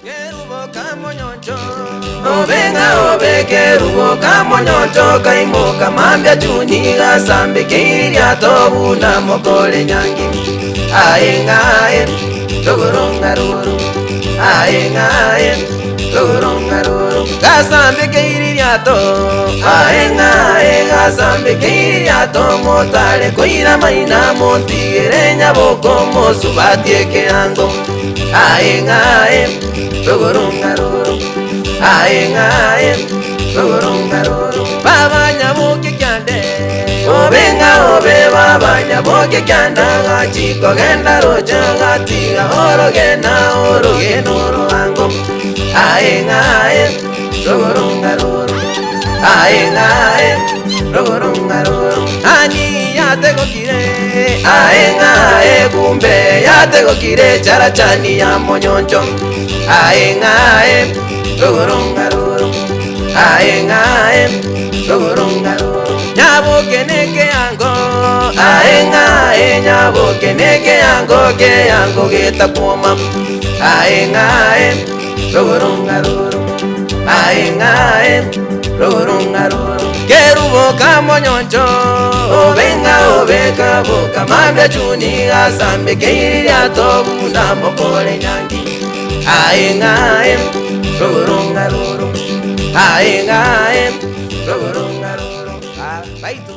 Kerubo kamonyoncho Obenga obe kerubo kamonyoncho Kaimoka mambia chuni gasambe Keiria tobu na mokole nyangi Aengae Togoronga ruru Aengae Togoronga ruru Gasambe keiria to Aengae gasambe keiria to Motare koira maina montigere Nyaboko mosubatie keango Aengae Togoronga ruru Aengae Togoronga ruru Baba nyaboke kyande Obenga obe baba nyaboke kyanda Gachiko genda rocha gatiga orogena orogena oroango Aengae Togoronga ruru Aengae Togoronga ruru Ani yatego kire Aengae kumbe yatego kire Charachani ya monyoncho Aengae Togoronga ruru Aengae Togoronga ruru Nyaboke neke yango Aengae nyaboke neke yango Ke yango geta poma Aengae Togoronga ruru Aengae Togoronga ruru Kerubo kamonyoncho Obenga obeka boka Mambia chuni gasambe Keiria tobu na mokole nyangi Aengae Togoronga ruru Aengae Togoronga ruru Baitu